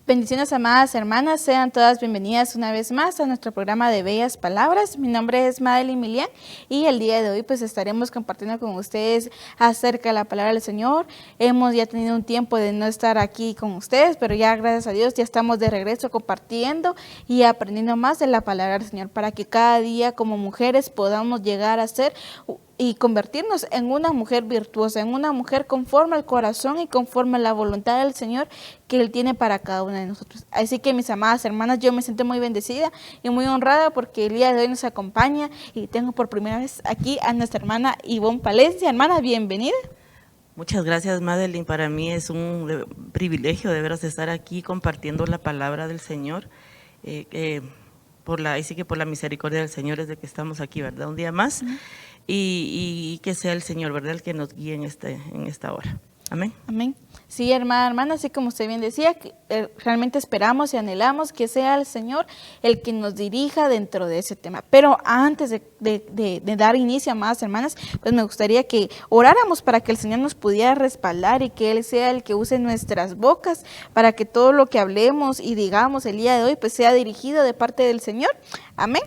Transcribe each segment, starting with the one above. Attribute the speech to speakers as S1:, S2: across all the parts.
S1: Bendiciones, amadas hermanas, sean todas bienvenidas una vez más a nuestro programa de Bellas Palabras. Mi nombre es Madeline Milian y el día de hoy pues estaremos compartiendo con ustedes acerca de la palabra del Señor. Hemos ya tenido un tiempo de no estar aquí con ustedes, pero ya gracias a Dios ya estamos de regreso compartiendo y aprendiendo más de la palabra del Señor para que cada día como mujeres podamos llegar a ser y convertirnos en una mujer virtuosa, en una mujer conforme al corazón y conforme a la voluntad del Señor que Él tiene para cada una de nosotros. Así que mis amadas hermanas, yo me siento muy bendecida y muy honrada porque el día de hoy nos acompaña y tengo por primera vez aquí a nuestra hermana Ivonne Palencia. Hermana, bienvenida.
S2: Muchas gracias, Madeline. Para mí es un privilegio de veras estar aquí compartiendo la palabra del Señor. Por la misericordia del Señor es de que estamos aquí, ¿verdad? Un día más. Y que sea el Señor, ¿verdad?, el que nos guíe en esta hora. Amén.
S1: Amén. Sí, hermana, así como usted bien decía, realmente esperamos y anhelamos que sea el Señor el que nos dirija dentro de ese tema. Pero antes de dar inicio, amadas hermanas, pues me gustaría que oráramos para que el Señor nos pudiera respaldar y que Él sea el que use nuestras bocas para que todo lo que hablemos y digamos el día de hoy pues sea dirigido de parte del Señor. Amén.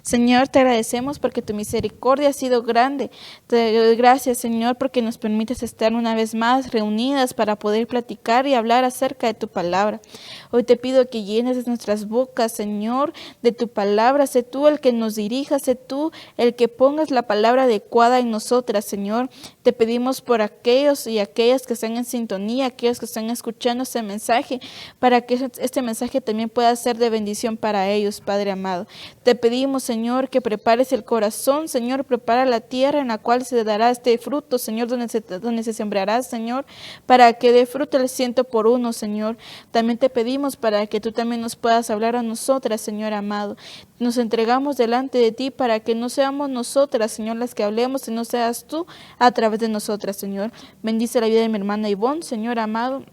S1: Señor, te agradecemos porque tu misericordia ha sido grande. Te doy gracias, Señor, porque nos permites estar una vez más reunidas para poder platicar y hablar acerca de tu palabra. Hoy te pido que llenes nuestras bocas, Señor, de tu palabra. Sé tú el que nos dirija, sé tú el que pongas la palabra adecuada en nosotras, Señor. Te pedimos por aquellos y aquellas que están en sintonía, aquellos que están escuchando este mensaje, para que este mensaje también pueda ser de bendición para ellos, Padre amado. Te pedimos, Señor, que prepares el corazón, Señor, prepara la tierra en la cual se dará este fruto, Señor, donde se sembrará, Señor, para que dé fruto el 100 por 1, Señor. También te pedimos para que tú también nos puedas hablar a nosotras, Señor amado. Nos entregamos delante de ti para que no seamos nosotras, Señor, las que hablemos, sino seas tú a través de nosotras, Señor. Bendice la vida de mi hermana Ivonne, Señor amado,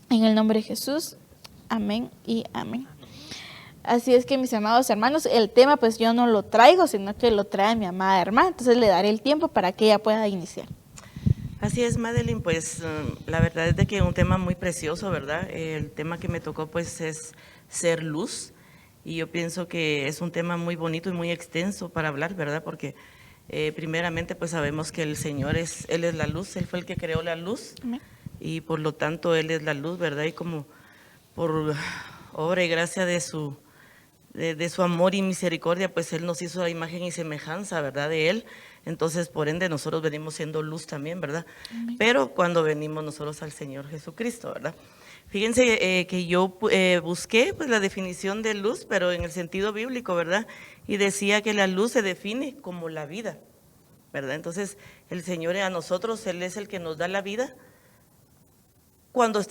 S1: en el nombre de Jesús. Amén y amén. Así es que, mis amados hermanos, el tema pues yo no lo traigo, sino que lo trae mi amada hermana. Entonces le daré el tiempo para que ella pueda iniciar.
S2: Así es, Madeline, pues la verdad es de que es un tema muy precioso, ¿verdad? El tema que me tocó pues es ser luz, y yo pienso que es un tema muy bonito y muy extenso para hablar, ¿verdad? Porque primeramente pues sabemos que el Señor Él es la luz, Él fue el que creó la luz. Amén. Y por lo tanto Él es la luz, ¿verdad? Y como por obra y gracia de su amor y misericordia, pues Él nos hizo a imagen y semejanza, ¿verdad?, de Él. Entonces, por ende, nosotros venimos siendo luz también, ¿verdad? Amén. Pero cuando venimos nosotros al Señor Jesucristo, ¿verdad? Fíjense que yo busqué pues la definición de luz, pero en el sentido bíblico, ¿verdad? Y decía que la luz se define como la vida, ¿verdad? Entonces, el Señor a nosotros, Él es el que nos da la vida cuando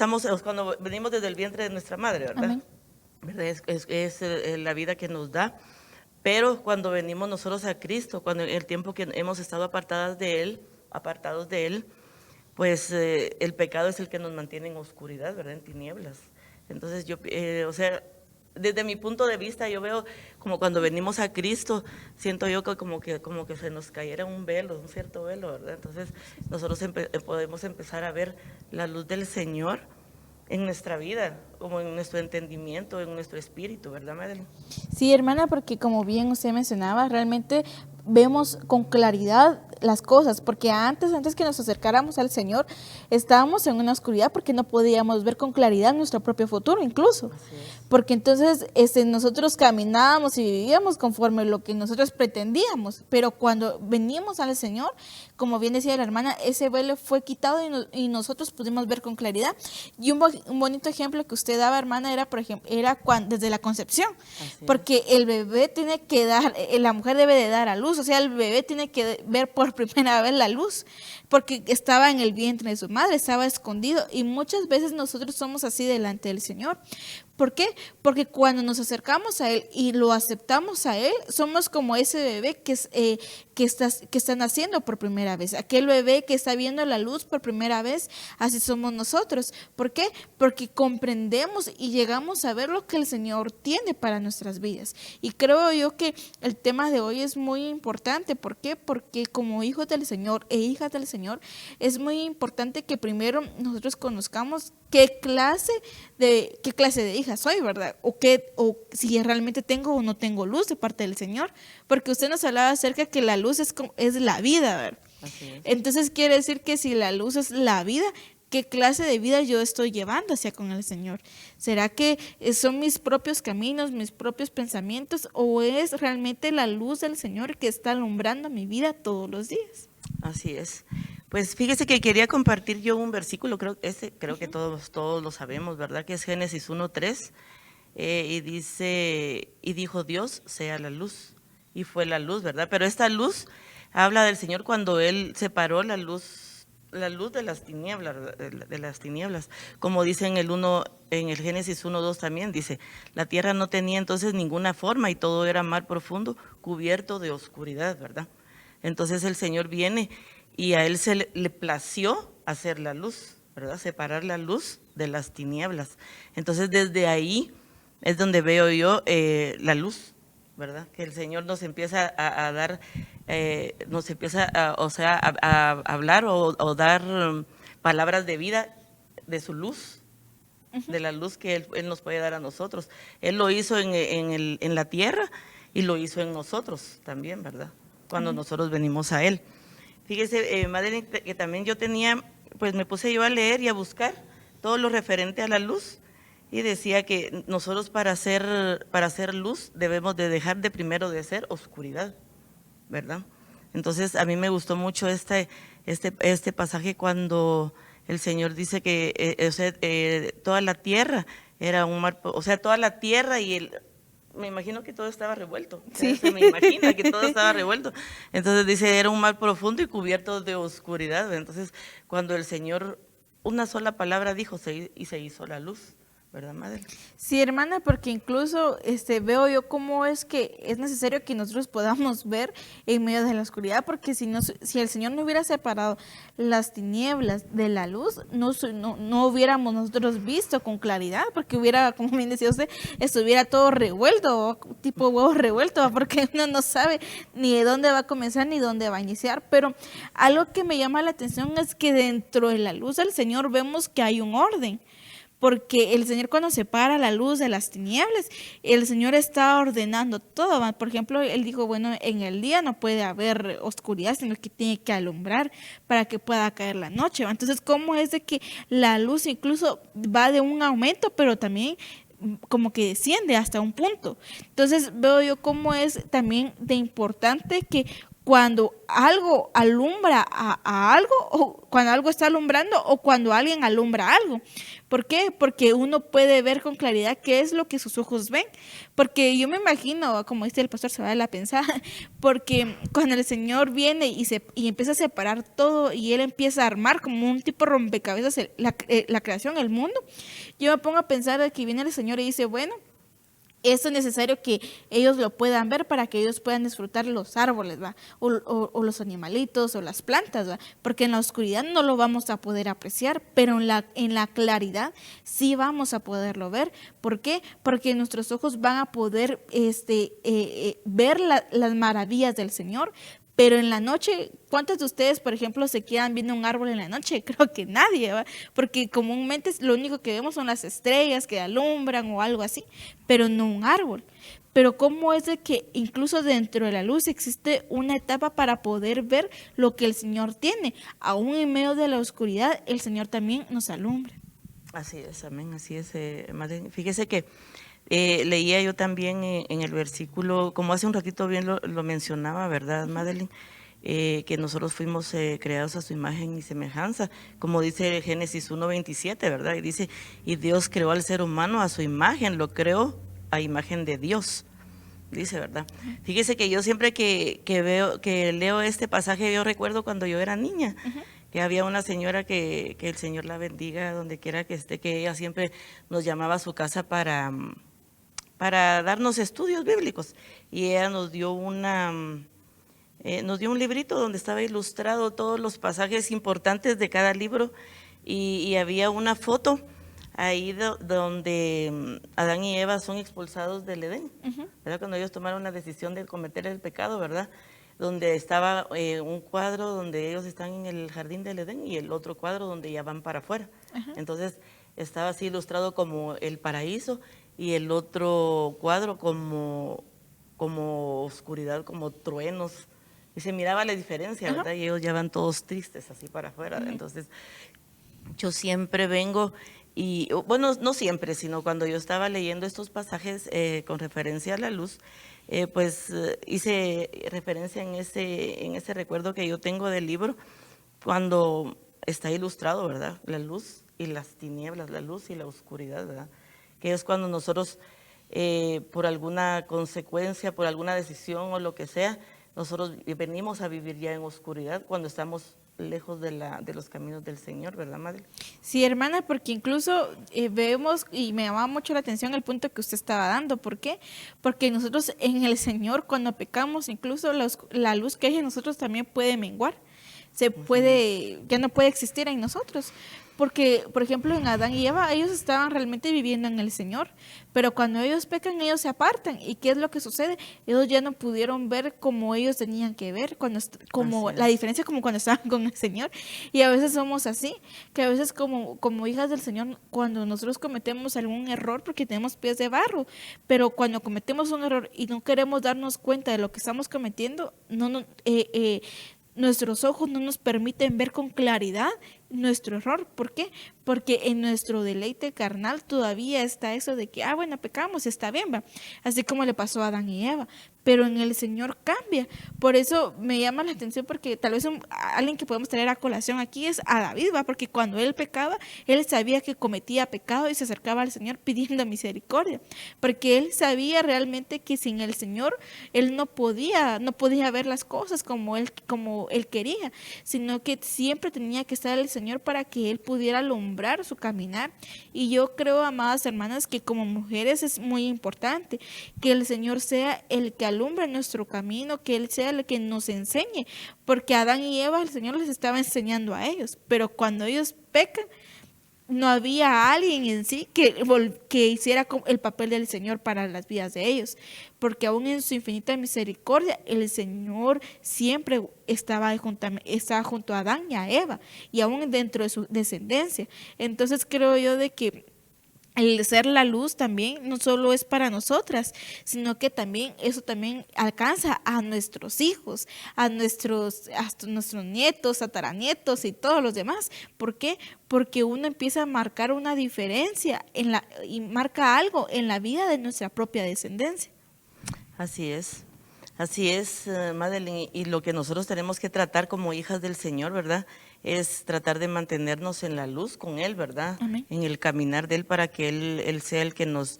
S2: venimos desde el vientre de nuestra madre, ¿verdad? Amén. Es la vida que nos da, pero cuando venimos nosotros a Cristo, cuando el tiempo que hemos estado apartados de Él, pues el pecado es el que nos mantiene en oscuridad, ¿verdad?, en tinieblas. Entonces desde mi punto de vista, yo veo como cuando venimos a Cristo, siento yo que como que se nos cayera un cierto velo, ¿verdad? Entonces nosotros podemos empezar a ver la luz del Señor en nuestra vida, como en nuestro entendimiento, en nuestro espíritu, ¿verdad, Madeline?
S1: Sí, hermana, porque como bien usted mencionaba, realmente vemos con claridad las cosas, porque antes que nos acercáramos al Señor, estábamos en una oscuridad porque no podíamos ver con claridad nuestro propio futuro incluso, porque entonces nosotros caminábamos y vivíamos conforme lo que nosotros pretendíamos, pero cuando venimos al Señor, como bien decía la hermana, ese velo fue quitado y nosotros pudimos ver con claridad. Y un bonito ejemplo que usted daba, hermana, era desde la concepción, porque el bebé tiene que la mujer debe de dar a luz, o sea, el bebé tiene que ver por primera vez la luz, porque estaba en el vientre de su madre, estaba escondido, y muchas veces nosotros somos así delante del Señor. ¿Por qué? Porque cuando nos acercamos a Él y lo aceptamos a Él, somos como ese bebé que está naciendo por primera vez. Aquel bebé que está viendo la luz por primera vez, así somos nosotros. ¿Por qué? Porque comprendemos y llegamos a ver lo que el Señor tiene para nuestras vidas. Y creo yo que el tema de hoy es muy importante. ¿Por qué? Porque como hijos del Señor e hijas del Señor, es muy importante que primero nosotros conozcamos qué clase de hija soy, ¿verdad? O si realmente tengo o no tengo luz de parte del Señor, porque usted nos hablaba acerca que la luz es la vida, ¿verdad?
S2: Así es.
S1: Entonces quiere decir que si la luz es la vida, ¿qué clase de vida yo estoy llevando hacia con el Señor? ¿Será que son mis propios caminos, mis propios pensamientos, o es realmente la luz del Señor que está alumbrando mi vida todos los días?
S2: Así es. Pues fíjese que quería compartir yo un versículo, creo que todos lo sabemos, ¿verdad? Que es Génesis 1:3, y dice, y dijo Dios, sea la luz, y fue la luz, ¿verdad? Pero esta luz habla del Señor cuando Él separó la luz de las tinieblas, de las tinieblas, como dice en el Génesis 1:2 también, dice, la tierra no tenía entonces ninguna forma y todo era mar profundo, cubierto de oscuridad, ¿verdad? Entonces el Señor viene y a Él le plació hacer la luz, ¿verdad? Separar la luz de las tinieblas. Entonces desde ahí es donde veo yo la luz, ¿verdad? Que el Señor nos empieza a dar, nos empieza a hablar o dar palabras de vida de su luz, de la luz que Él nos puede dar a nosotros. Él lo hizo en la tierra y lo hizo en nosotros también, ¿verdad? Cuando nosotros venimos a Él. Fíjese, Madeline, que también yo tenía, pues me puse yo a leer y a buscar todo lo referente a la luz y decía que nosotros para hacer luz debemos de dejar de primero de ser oscuridad, ¿verdad? Entonces a mí me gustó mucho este pasaje cuando el Señor dice que toda la tierra era un mar, o sea, toda la tierra me imagino que todo estaba revuelto.
S1: Sí.
S2: Se me imagina que todo estaba revuelto. Entonces dice, era un mar profundo y cubierto de oscuridad. Entonces, cuando el Señor una sola palabra dijo y se hizo la luz, ¿verdad, madre?
S1: Sí, hermana, porque incluso veo yo cómo es que es necesario que nosotros podamos ver en medio de la oscuridad, porque si el Señor no hubiera separado las tinieblas de la luz, no hubiéramos nosotros visto con claridad, porque hubiera, como bien decía usted, estuviera todo revuelto, tipo huevo revuelto, porque uno no sabe ni de dónde va a comenzar ni dónde va a iniciar. Pero algo que me llama la atención es que dentro de la luz del Señor vemos que hay un orden. Porque el Señor cuando separa la luz de las tinieblas, el Señor está ordenando todo. Por ejemplo, Él dijo, bueno, en el día no puede haber oscuridad, sino que tiene que alumbrar para que pueda caer la noche. Entonces, ¿cómo es de que la luz incluso va de un aumento, pero también como que desciende hasta un punto? Entonces, veo yo cómo es también de importante que cuando algo alumbra a algo, o cuando algo está alumbrando, o cuando alguien alumbra algo. ¿Por qué? Porque uno puede ver con claridad qué es lo que sus ojos ven. Porque yo me imagino, como dice el pastor, se va a la pensada, porque cuando el Señor viene y empieza a separar todo y Él empieza a armar como un tipo rompecabezas la creación, el mundo, yo me pongo a pensar de que viene el Señor y dice, bueno, eso es necesario que ellos lo puedan ver para que ellos puedan disfrutar los árboles, ¿va? O los animalitos o las plantas, ¿va? Porque en la oscuridad no lo vamos a poder apreciar, pero en la claridad sí vamos a poderlo ver. ¿Por qué? Porque nuestros ojos van a poder ver las maravillas del Señor. Pero en la noche, ¿cuántos de ustedes, por ejemplo, se quedan viendo un árbol en la noche? Creo que nadie, ¿va? Porque comúnmente lo único que vemos son las estrellas que alumbran o algo así, pero no un árbol. Pero ¿cómo es de que incluso dentro de la luz existe una etapa para poder ver lo que el Señor tiene? Aún en medio de la oscuridad, el Señor también nos alumbra.
S2: Así es, amén, así es, madre. Fíjese que leía yo también en el versículo, como hace un ratito bien lo mencionaba, ¿verdad, Madeline? Que nosotros fuimos creados a su imagen y semejanza, como dice Génesis 1:27, ¿verdad? Y dice, y Dios creó al ser humano a su imagen, lo creó a imagen de Dios, dice, ¿verdad? Fíjese que yo siempre que leo este pasaje, yo recuerdo cuando yo era niña, que había una señora que el Señor la bendiga donde quiera que esté, que ella siempre nos llamaba a su casa para darnos estudios bíblicos. Y ella nos dio nos dio un librito donde estaba ilustrado todos los pasajes importantes de cada libro y había una foto ahí donde Adán y Eva son expulsados del Edén, ¿verdad? Cuando ellos tomaron la decisión de cometer el pecado, ¿verdad? Donde estaba un cuadro donde ellos están en el jardín del Edén y el otro cuadro donde ya van para afuera. Entonces estaba así ilustrado como el paraíso y el otro cuadro como oscuridad, como truenos. Y se miraba la diferencia, ¿verdad? Y ellos ya van todos tristes así para afuera. Entonces yo siempre vengo y, bueno, no siempre, sino cuando yo estaba leyendo estos pasajes con referencia a la luz, hice referencia en ese recuerdo que yo tengo del libro, cuando está ilustrado, ¿verdad? La luz y las tinieblas, la luz y la oscuridad, ¿verdad? Que es cuando nosotros, por alguna consecuencia, por alguna decisión o lo que sea, nosotros venimos a vivir ya en oscuridad cuando estamos lejos de los caminos del Señor, ¿verdad, madre?
S1: Sí, hermana, porque incluso vemos, y me llamaba mucho la atención el punto que usted estaba dando. ¿Por qué? Porque nosotros en el Señor, cuando pecamos, incluso la luz que hay en nosotros también puede menguar. Ya no puede existir en nosotros. Porque, por ejemplo, en Adán y Eva, ellos estaban realmente viviendo en el Señor, pero cuando ellos pecan, ellos se apartan. ¿Y qué es lo que sucede? Ellos ya no pudieron ver como ellos tenían que ver, la diferencia como cuando estaban con el Señor. Y a veces somos así, que a veces como hijas del Señor, cuando nosotros cometemos algún error, porque tenemos pies de barro, pero cuando cometemos un error y no queremos darnos cuenta de lo que estamos cometiendo, nuestros ojos no nos permiten ver con claridad nuestro error. ¿Por qué? Porque en nuestro deleite carnal todavía está eso de que, bueno, pecamos, está bien, va. Así como le pasó a Adán y Eva. Pero en el Señor cambia. Por eso me llama la atención, porque tal vez alguien que podemos traer a colación aquí es a David, va. Porque cuando él pecaba, él sabía que cometía pecado y se acercaba al Señor pidiendo misericordia. Porque él sabía realmente que sin el Señor, él no podía ver las cosas como él quería, sino que siempre tenía que estar el Señor para que él pudiera alumbrar su caminar. Y yo creo, amadas hermanas, que como mujeres es muy importante que el Señor sea el que alumbre nuestro camino, que Él sea el que nos enseñe, porque a Adán y Eva el Señor les estaba enseñando a ellos, pero cuando ellos pecan, no había alguien en sí que hiciera el papel del Señor para las vidas de ellos, porque aún en su infinita misericordia, el Señor siempre estaba junto a Adán y a Eva, y aún dentro de su descendencia. Entonces creo yo de que el ser la luz también no solo es para nosotras, sino que también eso también alcanza a nuestros hijos, hasta nuestros nietos, tataranietos y todos los demás. ¿Por qué? Porque uno empieza a marcar una diferencia y marca algo en la vida de nuestra propia descendencia.
S2: Así es, Madeline, y lo que nosotros tenemos que tratar como hijas del Señor, ¿verdad? Es tratar de mantenernos en la luz con Él, ¿verdad?
S1: Amén.
S2: En el caminar de Él para que Él sea el que nos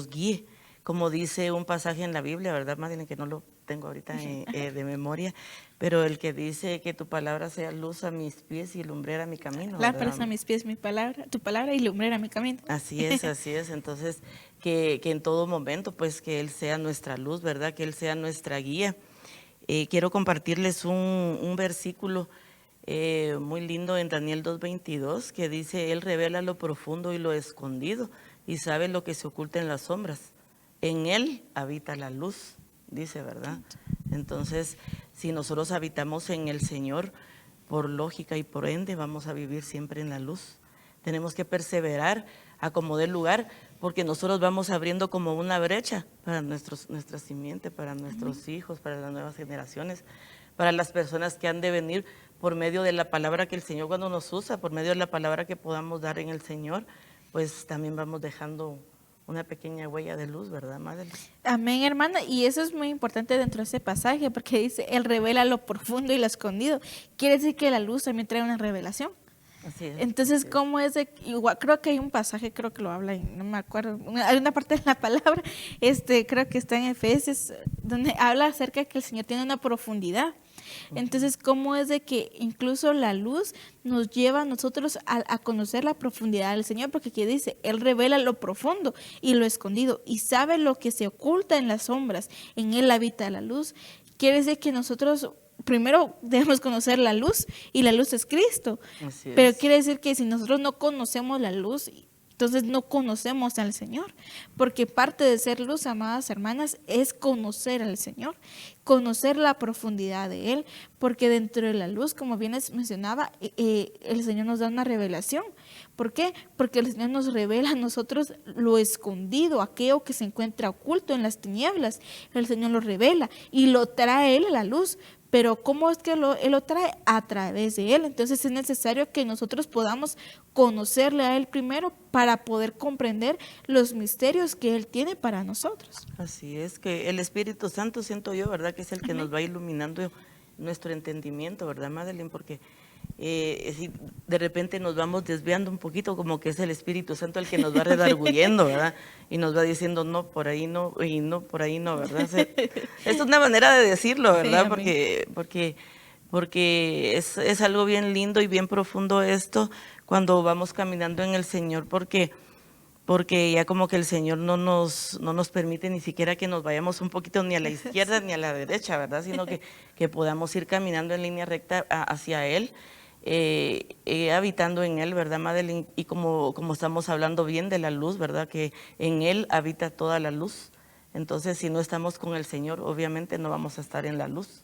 S2: guíe. Como dice un pasaje en la Biblia, ¿verdad, Madeline? Que no lo tengo ahorita de memoria, pero el que dice que tu palabra sea luz a mis pies y lumbrera mi camino.
S1: Lámparas a mis pies, tu palabra y lumbrera mi camino.
S2: Así es. Entonces, que en todo momento, pues, que Él sea nuestra luz, ¿verdad? Que Él sea nuestra guía. Quiero compartirles un versículo muy lindo en Daniel 2:22, que dice: Él revela lo profundo y lo escondido y sabe lo que se oculta en las sombras. En Él habita la luz, dice, ¿verdad? Entonces, si nosotros habitamos en el Señor, por lógica y por ende, vamos a vivir siempre en la luz. Tenemos que perseverar a como dé lugar, porque nosotros vamos abriendo como una brecha para nuestra simiente, para nuestros hijos, para las nuevas generaciones, para las personas que han de venir por medio de la palabra que el Señor cuando nos usa, por medio de la palabra que podamos dar en el Señor, pues también vamos dejando una pequeña huella de luz, ¿verdad, madre?
S1: Amén, hermana, y eso es muy importante dentro de ese pasaje, porque dice, Él revela lo profundo y lo escondido. Quiere decir que la luz también trae una revelación.
S2: Así es.
S1: Entonces, ¿cómo es igual? Creo que hay un pasaje, creo que lo habla, no me acuerdo, hay una parte de la palabra, creo que está en Efesios donde habla acerca de que el Señor tiene una profundidad. Entonces, ¿cómo es de que incluso la luz nos lleva a nosotros a conocer la profundidad del Señor? Porque aquí dice, Él revela lo profundo y lo escondido y sabe lo que se oculta en las sombras. En Él habita la luz. Quiere decir que nosotros primero debemos conocer la luz y la luz es Cristo. Pero quiere decir que si nosotros no conocemos la luz, entonces no conocemos al Señor, porque parte de ser luz, amadas hermanas, es conocer al Señor, conocer la profundidad de Él, porque dentro de la luz, como bien les mencionaba, el Señor nos da una revelación. ¿Por qué? Porque el Señor nos revela a nosotros lo escondido, aquello que se encuentra oculto en las tinieblas. El Señor lo revela y lo trae Él a la luz. Pero ¿cómo es que Él lo trae? A través de Él. Entonces es necesario que nosotros podamos conocerle a Él primero para poder comprender los misterios que Él tiene para nosotros.
S2: Así es, que el Espíritu Santo, siento yo, ¿verdad? Que es el que nos va iluminando nuestro entendimiento, ¿verdad, Madeline? Porque si de repente nos vamos desviando un poquito, como que es el Espíritu Santo el que nos va redarguyendo, ¿verdad? Y nos va diciendo, no, por ahí no, y no, por ahí no, ¿verdad? Es una manera de decirlo, ¿verdad?
S1: Sí,
S2: porque es algo bien lindo y bien profundo esto cuando vamos caminando en el Señor, porque ya como que el Señor no nos permite ni siquiera que nos vayamos un poquito ni a la izquierda ni a la derecha, ¿verdad? Sino que podamos ir caminando en línea recta hacia Él, habitando en Él, ¿verdad, Madeline? Y como estamos hablando bien de la luz, ¿verdad? Que en Él habita toda la luz. Entonces, si no estamos con el Señor, obviamente no vamos a estar en la luz,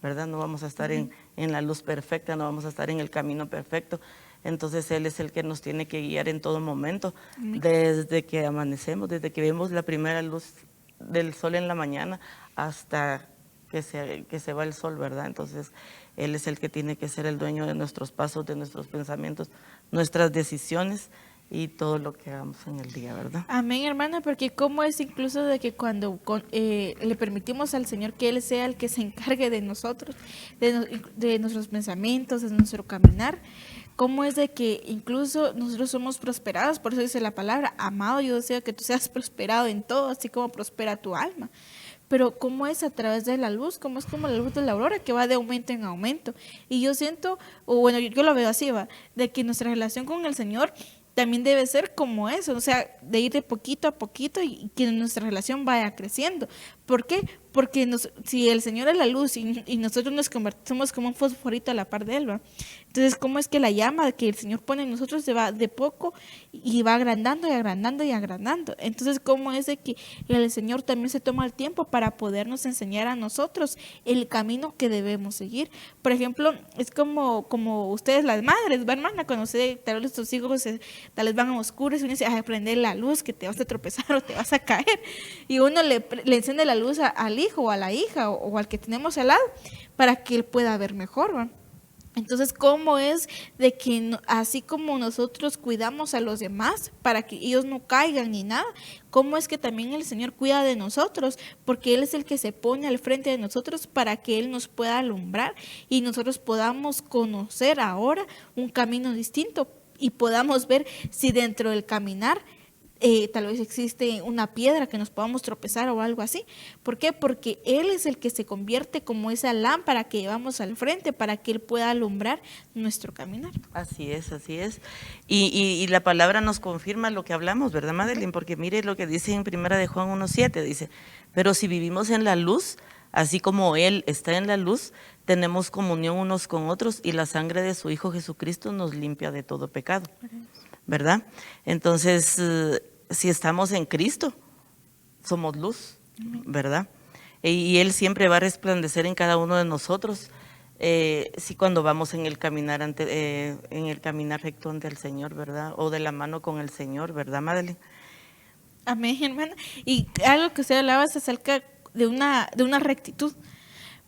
S2: ¿verdad? No vamos a estar en la luz perfecta, no vamos a estar en el camino perfecto. Entonces Él es el que nos tiene que guiar en todo momento, desde que amanecemos, desde que vemos la primera luz del sol en la mañana hasta que se va el sol, ¿verdad? Entonces Él es el que tiene que ser el dueño de nuestros pasos, de nuestros pensamientos, nuestras decisiones y todo lo que hagamos en el día, ¿verdad?
S1: Amén, hermana, porque cómo es incluso de que cuando le permitimos al Señor que Él sea el que se encargue de nosotros, de nuestros pensamientos, de nuestro caminar, cómo es de que incluso nosotros somos prosperados, por eso dice la palabra, amado, yo deseo que tú seas prosperado en todo, así como prospera tu alma. Pero cómo es a través de la luz, cómo es como la luz de la aurora que va de aumento en aumento. Y yo siento, o bueno, yo lo veo así, va, de que nuestra relación con el Señor también debe ser como eso, o sea, de ir de poquito a poquito y que nuestra relación vaya creciendo. ¿Por qué? Porque si el Señor es la luz y nosotros nos convertimos como un fosforito a la par de Él, ¿va? Entonces, ¿cómo es que la llama que el Señor pone en nosotros se va de poco y va agrandando y agrandando y agrandando? Entonces, ¿cómo es de que el Señor también se toma el tiempo para podernos enseñar a nosotros el camino que debemos seguir? Por ejemplo, es como ustedes las madres, ¿va, hermana? Cuando tal vez tus hijos tal vez van a oscuros y uno dice, a prender la luz que te vas a tropezar o te vas a caer. Y uno le enciende la luz al hijo o a la hija o al que tenemos al lado para que él pueda ver mejor, ¿va? Entonces, ¿cómo es de que así como nosotros cuidamos a los demás para que ellos no caigan ni nada, cómo es que también el Señor cuida de nosotros? Porque Él es el que se pone al frente de nosotros para que Él nos pueda alumbrar y nosotros podamos conocer ahora un camino distinto y podamos ver si dentro del caminar tal vez existe una piedra que nos podamos tropezar o algo así. ¿Por qué? Porque Él es el que se convierte como esa lámpara que llevamos al frente para que Él pueda alumbrar nuestro caminar.
S2: Así es, así es. Y la palabra nos confirma lo que hablamos, ¿verdad, Madeline? Porque mire lo que dice en 1 de Juan 1:7, dice, pero si vivimos en la luz, así como Él está en la luz, tenemos comunión unos con otros y la sangre de su Hijo Jesucristo nos limpia de todo pecado, ¿verdad? Entonces, si estamos en Cristo, somos luz, ¿verdad? Y Él siempre va a resplandecer en cada uno de nosotros, si cuando vamos en el caminar recto ante el Señor, ¿verdad? O de la mano con el Señor, ¿verdad, Madeline?
S1: Amén, hermana. Y algo que usted hablaba es acerca de una rectitud.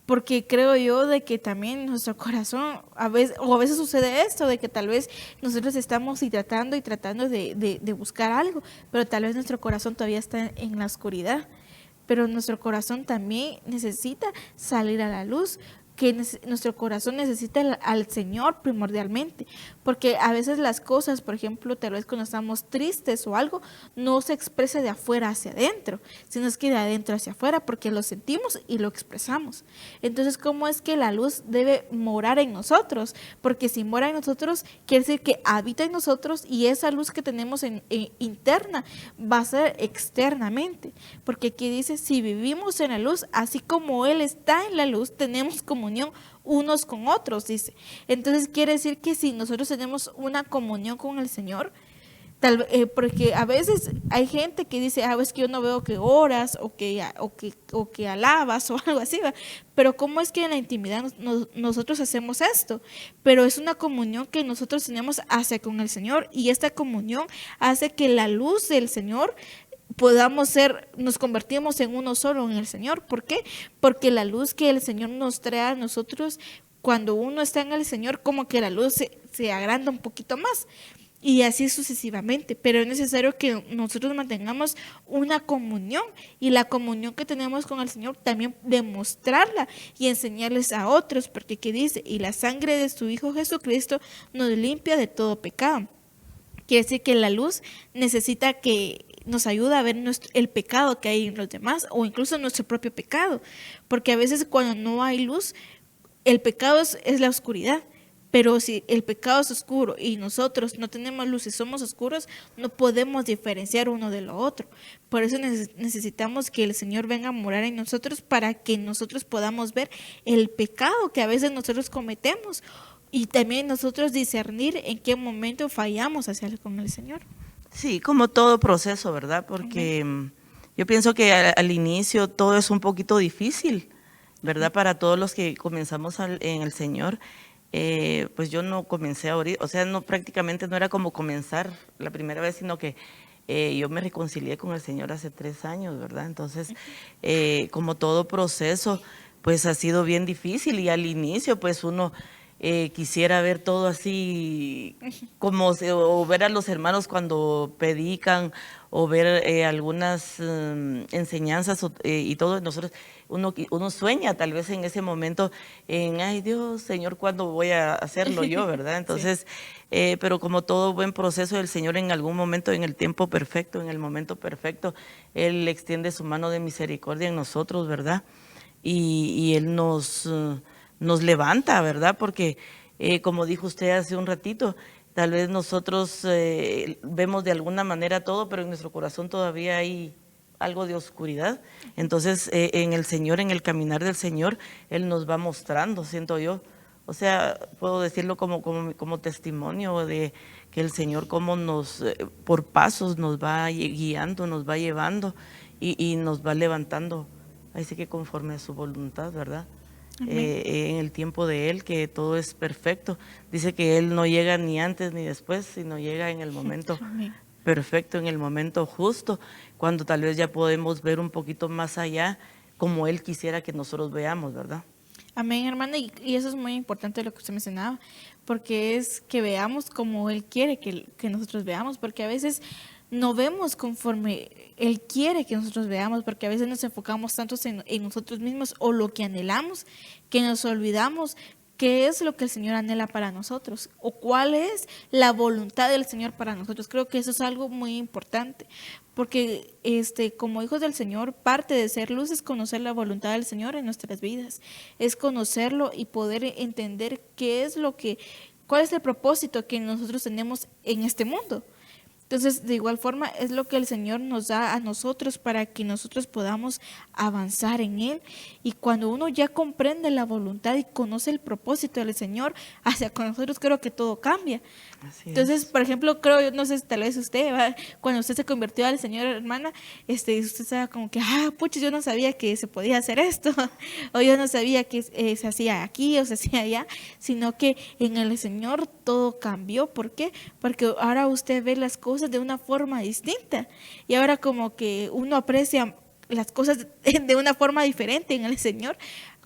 S1: Porque creo yo de que también nuestro corazón, a veces sucede esto, de que tal vez nosotros estamos tratando de buscar algo, pero tal vez nuestro corazón todavía está en la oscuridad. Pero nuestro corazón también necesita salir a la luz, que nuestro corazón necesita al Señor primordialmente, porque a veces las cosas, por ejemplo, tal vez cuando estamos tristes o algo, no se expresa de afuera hacia adentro, sino es que de adentro hacia afuera, porque lo sentimos y lo expresamos. Entonces, ¿cómo es que la luz debe morar en nosotros? Porque si mora en nosotros, quiere decir que habita en nosotros, y esa luz que tenemos interna va a ser externamente, porque aquí dice, si vivimos en la luz, así como Él está en la luz, tenemos comunión unos con otros, dice. Entonces quiere decir que si nosotros tenemos una comunión con el Señor, porque a veces hay gente que dice, es que yo no veo que oras o que alabas o algo así, ¿va? Pero ¿cómo es que en la intimidad nosotros hacemos esto? Pero es una comunión que nosotros tenemos hacia con el Señor, y esta comunión hace que la luz del Señor nos convertimos en uno solo en el Señor. ¿Por qué? Porque la luz que el Señor nos trae a nosotros, cuando uno está en el Señor, como que la luz se agranda un poquito más, y así sucesivamente. Pero es necesario que nosotros mantengamos una comunión, y la comunión que tenemos con el Señor también demostrarla y enseñarles a otros, porque aquí dice, y la sangre de su Hijo Jesucristo nos limpia de todo pecado. Quiere decir que la luz necesita que nos ayuda a ver el pecado que hay en los demás, o incluso nuestro propio pecado, porque a veces cuando no hay luz, el pecado es la oscuridad, pero si el pecado es oscuro y nosotros no tenemos luz y somos oscuros, no podemos diferenciar uno de lo otro. Por eso necesitamos que el Señor venga a morar en nosotros, para que nosotros podamos ver el pecado que a veces nosotros cometemos, y también nosotros discernir en qué momento fallamos con el Señor.
S2: Sí, como todo proceso, ¿verdad? Porque yo pienso que al inicio todo es un poquito difícil, ¿verdad? Para todos los que comenzamos en el Señor. Pues yo no comencé ahorita, o sea, prácticamente no era como comenzar la primera vez, sino que yo me reconcilié con el Señor hace 3 años, ¿verdad? Entonces, como todo proceso, pues ha sido bien difícil, y al inicio, pues uno quisiera ver todo así, o ver a los hermanos cuando predican, o ver algunas enseñanzas y todo. Nosotros, uno sueña tal vez en ese momento en, ay Dios, Señor, ¿cuándo voy a hacerlo yo, verdad? Entonces, sí. Pero como todo buen proceso, el Señor en algún momento, en el tiempo perfecto, en el momento perfecto, Él extiende su mano de misericordia en nosotros, ¿verdad? Y Él nos levanta, ¿verdad? Porque, como dijo usted hace un ratito, tal vez nosotros vemos de alguna manera todo, pero en nuestro corazón todavía hay algo de oscuridad. Entonces, en el Señor, en el caminar del Señor, Él nos va mostrando, siento yo. O sea, puedo decirlo como testimonio de que el Señor como por pasos nos va guiando, nos va llevando y nos va levantando. Así que conforme a su voluntad, ¿verdad? En el tiempo de Él, que todo es perfecto. Dice que Él no llega ni antes ni después, sino llega en el momento perfecto, en el momento justo, cuando tal vez ya podemos ver un poquito más allá, como Él quisiera que nosotros veamos, ¿verdad?
S1: Amén, hermana, y eso es muy importante lo que usted mencionaba, porque es que veamos como Él quiere que nosotros veamos, porque a veces no vemos conforme Él quiere que nosotros veamos, porque a veces nos enfocamos tanto en nosotros mismos o lo que anhelamos, que nos olvidamos qué es lo que el Señor anhela para nosotros, o cuál es la voluntad del Señor para nosotros. Creo que eso es algo muy importante, porque como hijos del Señor, parte de ser luz es conocer la voluntad del Señor en nuestras vidas, es conocerlo y poder entender cuál es el propósito que nosotros tenemos en este mundo. Entonces, de igual forma, es lo que el Señor nos da a nosotros para que nosotros podamos avanzar en Él. Y cuando uno ya comprende la voluntad y conoce el propósito del Señor hacia con nosotros, creo que todo cambia. Entonces, por ejemplo, no sé, tal vez usted, cuando usted se convirtió al Señor, hermana, usted estaba como que, pucha, yo no sabía que se podía hacer esto, o yo no sabía que se hacía aquí o se hacía allá, sino que en el Señor todo cambió. ¿Por qué? Porque ahora usted ve las cosas de una forma distinta, y ahora como que uno aprecia las cosas de una forma diferente en el Señor,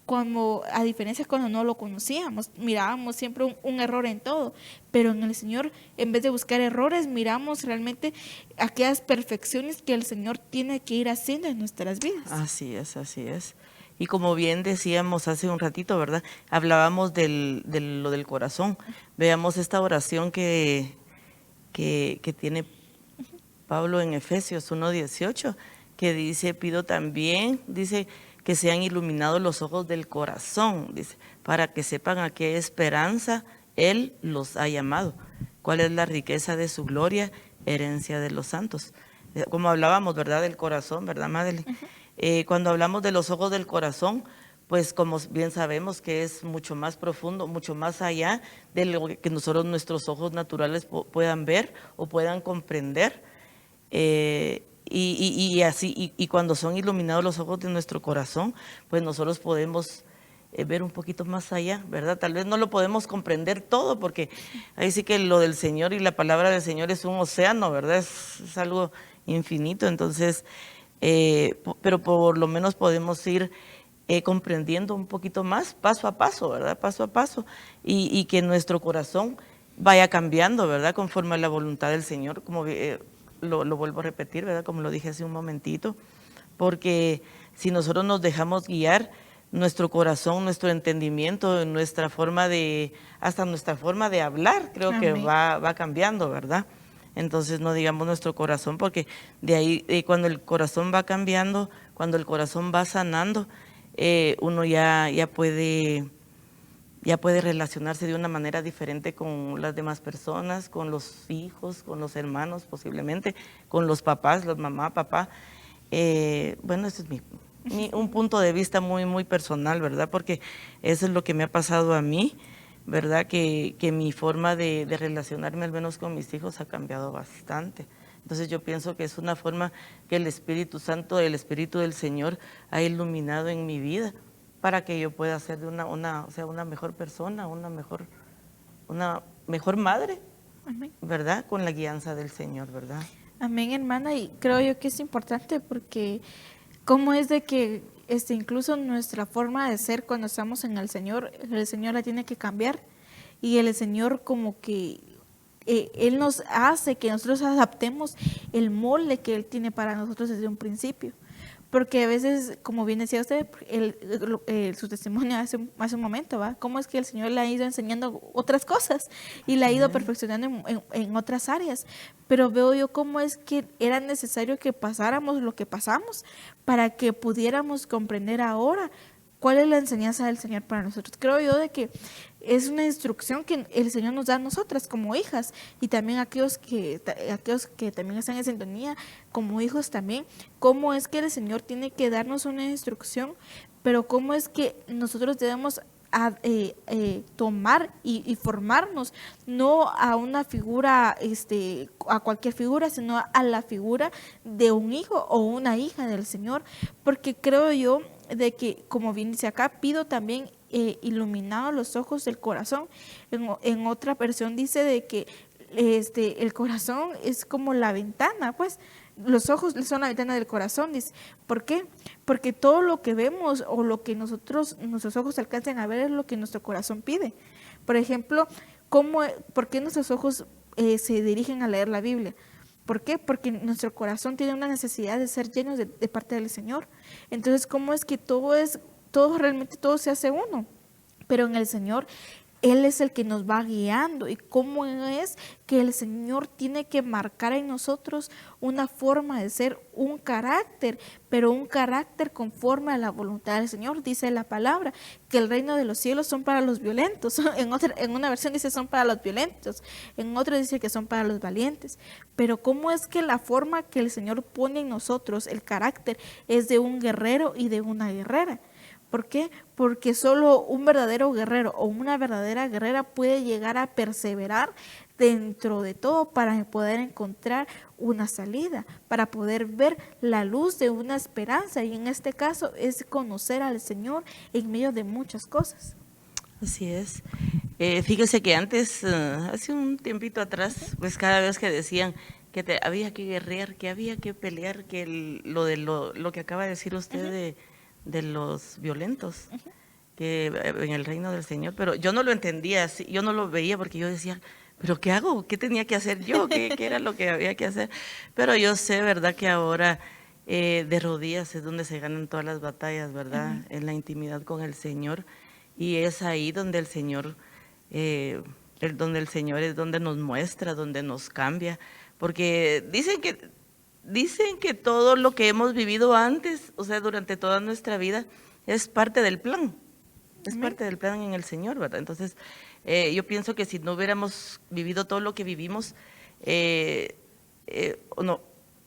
S1: como a diferencia cuando no lo conocíamos, mirábamos siempre un error en todo, pero en el Señor, en vez de buscar errores, miramos realmente aquellas perfecciones que el Señor tiene que ir haciendo en nuestras vidas.
S2: Así es, así es. Y como bien decíamos hace un ratito, ¿verdad? Hablábamos lo del corazón. Veamos esta oración que tiene Pablo en Efesios 1:18, que dice, pido también, dice, que sean iluminados los ojos del corazón, dice, para que sepan a qué esperanza Él los ha llamado, cuál es la riqueza de su gloria, herencia de los santos. Como hablábamos, ¿verdad? Del corazón, ¿verdad, Madeleine? Cuando hablamos de los ojos del corazón, pues como bien sabemos que es mucho más profundo, mucho más allá de lo que nuestros ojos naturales puedan ver o puedan comprender. Y cuando son iluminados los ojos de nuestro corazón, pues nosotros podemos ver un poquito más allá, ¿verdad? Tal vez no lo podemos comprender todo, porque ahí sí que lo del Señor y la palabra del Señor es un océano, ¿verdad? Es algo infinito, entonces, pero por lo menos podemos ir comprendiendo un poquito más, paso a paso, ¿verdad? Paso a paso, y que nuestro corazón vaya cambiando, ¿verdad? Conforme a la voluntad del Señor, como lo vuelvo a repetir, ¿verdad? Como lo dije hace un momentito, porque si nosotros nos dejamos guiar, nuestro corazón, nuestro entendimiento, nuestra forma hasta nuestra forma de hablar, creo
S1: Amén.
S2: que va cambiando, ¿verdad? Entonces no digamos nuestro corazón, porque de ahí, cuando el corazón va cambiando, cuando el corazón va sanando, uno ya puede relacionarse de una manera diferente con las demás personas, con los hijos, con los hermanos posiblemente, con los papás, los mamá, papá. Bueno, ese es un punto de vista muy, muy personal, ¿verdad? Porque eso es lo que me ha pasado a mí, ¿verdad? Que mi forma de relacionarme, al menos con mis hijos, ha cambiado bastante. Entonces yo pienso que es una forma que el Espíritu Santo, el Espíritu del Señor ha iluminado en mi vida, para que yo pueda ser una mejor persona, una mejor madre,
S1: Amén.
S2: ¿verdad? Con la guianza del Señor, ¿verdad?
S1: Amén, hermana, y creo yo que es importante porque cómo es de que incluso nuestra forma de ser cuando estamos en el Señor la tiene que cambiar, y el Señor como que Él nos hace que nosotros adaptemos el molde que Él tiene para nosotros desde un principio. Porque a veces, como bien decía usted, su testimonio hace un momento, ¿va? Cómo es que el Señor le ha ido enseñando otras cosas y la ha ido perfeccionando en otras áreas. Pero veo yo cómo es que era necesario que pasáramos lo que pasamos para que pudiéramos comprender ahora cuál es la enseñanza del Señor para nosotros. Creo yo de que es una instrucción que el Señor nos da a nosotras como hijas, y también aquellos que también están en sintonía como hijos también, cómo es que el Señor tiene que darnos una instrucción, pero cómo es que nosotros debemos tomar y formarnos, no a una figura, a cualquier figura, sino a la figura de un hijo o una hija del Señor, porque creo yo de que, como bien dice acá, pido también iluminados los ojos del corazón. En otra versión dice de que el corazón es como la ventana, pues los ojos son la ventana del corazón, dice. ¿Por qué? Porque todo lo que vemos o lo que nuestros ojos alcancen a ver es lo que nuestro corazón pide. Por ejemplo, ¿por qué nuestros ojos se dirigen a leer la Biblia? ¿Por qué? Porque nuestro corazón tiene una necesidad de ser llenos de parte del Señor. Entonces, ¿cómo es que realmente todo se hace uno? Pero en el Señor, Él es el que nos va guiando. ¿Y cómo es que el Señor tiene que marcar en nosotros una forma de ser, un carácter, pero un carácter conforme a la voluntad del Señor? Dice la palabra que el reino de los cielos son para los violentos. En una versión dice son para los violentos, en otra dice que son para los valientes. Pero ¿cómo es que la forma que el Señor pone en nosotros, el carácter, es de un guerrero y de una guerrera? ¿Por qué? Porque solo un verdadero guerrero o una verdadera guerrera puede llegar a perseverar dentro de todo para poder encontrar una salida, para poder ver la luz de una esperanza, y en este caso es conocer al Señor en medio de muchas cosas.
S2: Así es. Fíjese que antes, hace un tiempito atrás, pues cada vez que decían que había que guerrear, que había que pelear, que lo que acaba de decir usted de los violentos, que en el reino del Señor, pero yo no lo entendía así, yo no lo veía, porque yo decía, ¿pero qué hago? ¿Qué tenía que hacer yo? ¿Qué era lo que había que hacer? Pero yo sé, ¿verdad?, que ahora de rodillas es donde se ganan todas las batallas, ¿verdad? En la intimidad con el Señor. Y es ahí donde el Señor, donde el Señor es donde nos muestra, donde nos cambia. Porque dicen que todo lo que hemos vivido antes, o sea, durante toda nuestra vida, es parte del plan. Es parte del plan en el Señor, ¿verdad? Entonces, yo pienso que si no hubiéramos vivido todo lo que vivimos,